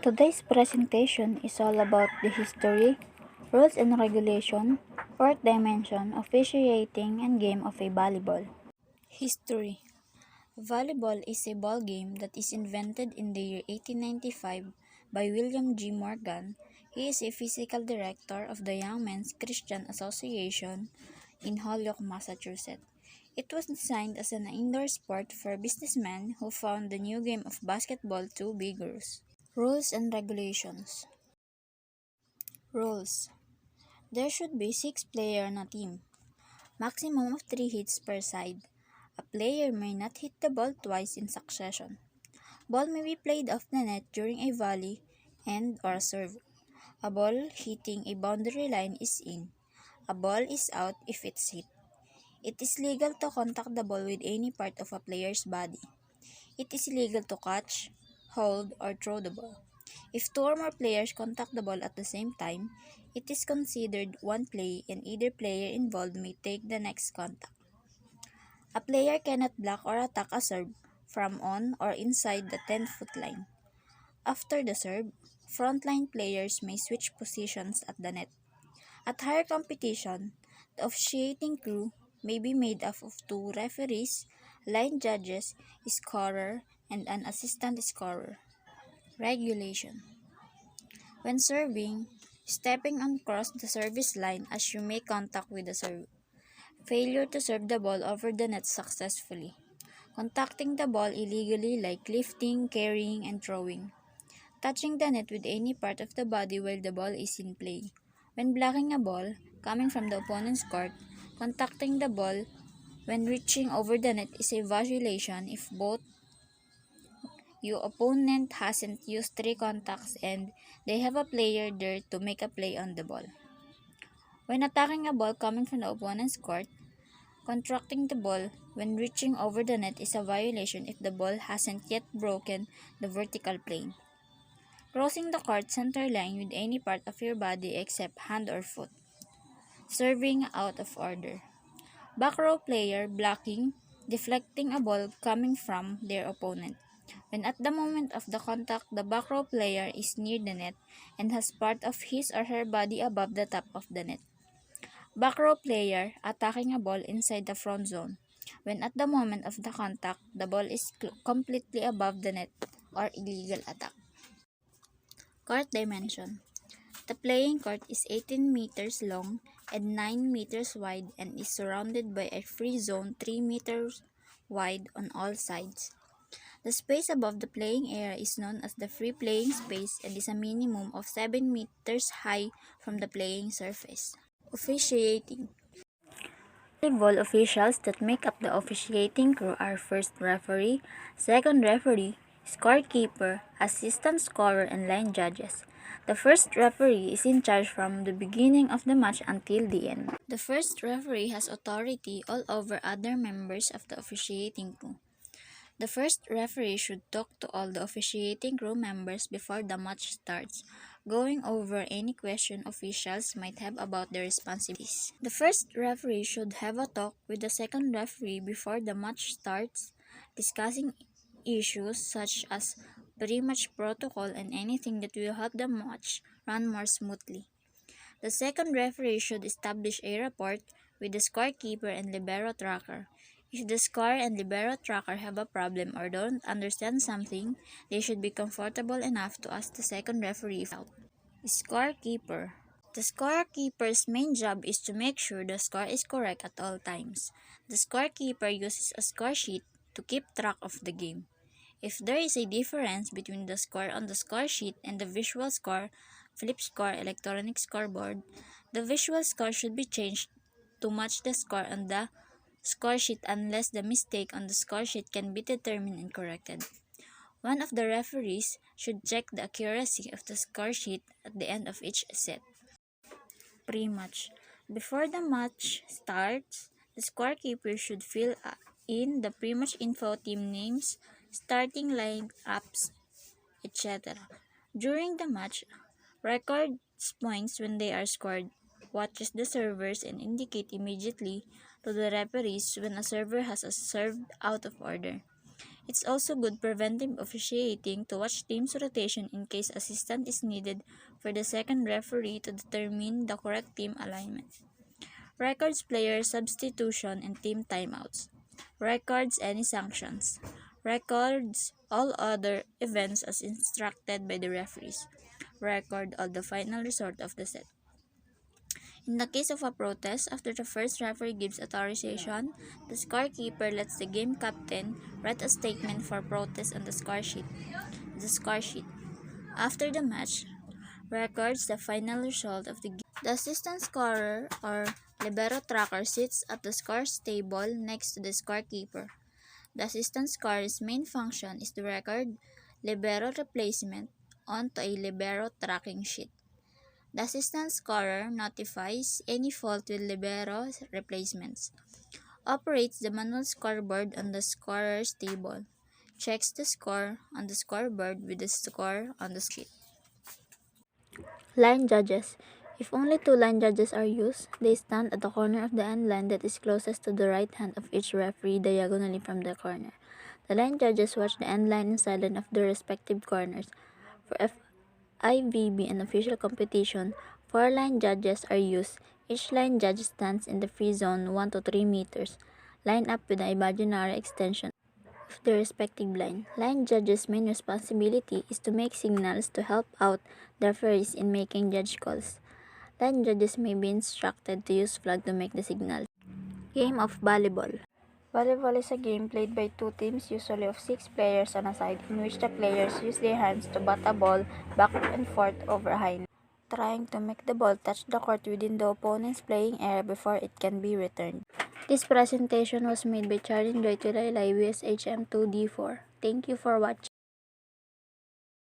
Today's presentation is all about the history, rules and regulation, fourth dimension, officiating, and game of a volleyball. History. Volleyball is a ball game that is invented in the year 1895 by William G. Morgan. He is a physical director of the Young Men's Christian Association in Holyoke, Massachusetts. It was designed as an indoor sport for businessmen who found the new game of basketball too vigorous. Rules and regulations. Rules. There should be 6 players on a team. Maximum of 3 hits per side. A player may not hit the ball twice in succession. Ball may be played off the net during a volley and or a serve. A ball hitting a boundary line is in. A ball is out if it's hit. It is legal to contact the ball with any part of a player's body. It is illegal to catch, hold, or throw the ball. If 2 or more players contact the ball at the same time, it is considered one play and either player involved may take the next contact. A player cannot block or attack a serve from on or inside the 10-foot line. After the serve, frontline players may switch positions at the net. At higher competition, the officiating crew may be made up of 2 referees, line judges, scorer, and an assistant scorer. Regulation. When serving, stepping across the service line as you make contact with the serve. Failure to serve the ball over the net successfully. Contacting the ball illegally like lifting, carrying, and throwing. Touching the net with any part of the body while the ball is in play. When blocking a ball coming from the opponent's court, contacting the ball when reaching over the net is a violation if both your opponent hasn't used 3 contacts and they have a player there to make a play on the ball. When attacking a ball coming from the opponent's court, contracting the ball when reaching over the net is a violation if the ball hasn't yet broken the vertical plane. Crossing the court center line with any part of your body except hand or foot. Serving out of order. Back row player blocking, deflecting a ball coming from their opponent. When at the moment of the contact, the back row player is near the net and has part of his or her body above the top of the net. Back row player attacking a ball inside the front zone. When at the moment of the contact, the ball is completely above the net or illegal attack. Court dimension. The playing court is 18 meters long and 9 meters wide and is surrounded by a free zone 3 meters wide on all sides. The space above the playing area is known as the free playing space and is a minimum of 7 meters high from the playing surface. Officiating. Volleyball officials that make up the officiating crew are first referee, second referee, scorekeeper, assistant scorer, and line judges. The first referee is in charge from the beginning of the match until the end. The first referee has authority all over other members of the officiating crew. The first referee should talk to all the officiating crew members before the match starts, going over any question officials might have about their responsibilities. The first referee should have a talk with the second referee before the match starts, discussing issues such as pre-match protocol and anything that will help the match run more smoothly. The second referee should establish a rapport with the scorekeeper and libero tracker. If the score and libero tracker have a problem or don't understand something, they should be comfortable enough to ask the second referee for help. Scorekeeper. The scorekeeper's main job is to make sure the score is correct at all times. The scorekeeper uses a score sheet to keep track of the game. If there is a difference between the score on the score sheet and the visual score, flip score, electronic scoreboard, the visual score should be changed to match the score on the score sheet unless the mistake on the score sheet can be determined and corrected. One of the referees should check the accuracy of the score sheet at the end of each set. Pre-match. Before the match starts, the scorekeeper should fill in the pre-match info, team names, starting lineups, etc. During the match, records points when they are scored, watches the servers, and indicate immediately to the referees when a server has served out of order. It's also good preventive officiating to watch teams' rotation in case assistance is needed for the second referee to determine the correct team alignment. Records player substitution and team timeouts. Records any sanctions. Records all other events as instructed by the referees. Record all the final result of the set. In the case of a protest, after the first referee gives authorization, the scorekeeper lets the game captain write a statement for protest on the score sheet. The score sheet. After the match, records the final result of the game. The assistant scorer or libero tracker sits at the scores table next to the scorekeeper. The assistant scorer's main function is to record libero replacement onto a libero tracking sheet. The assistant scorer notifies any fault with libero replacements, operates the manual scoreboard on the scorer's table, checks the score on the scoreboard with the score on the sheet. Line judges. If only two line judges are used, they stand at the corner of the end line that is closest to the right hand of each referee diagonally from the corner. The line judges watch the end line and sideline of their respective corners. For FIVB and official competition, 4 line judges are used. Each line judge stands in the free zone 1 to 3 meters, line up with the imaginary extension of the respective line. Line judges' main responsibility is to make signals to help out the referees in making judge calls. Line judges may be instructed to use flag to make the signal. Game of volleyball. Volleyball is a game played by two teams, usually of 6 players on a side, in which the players use their hands to bat a ball back and forth over a high net, trying to make the ball touch the court within the opponent's playing area before it can be returned. This presentation was made by Charlene Tulaylay, USHM 2D4. Thank you for watching.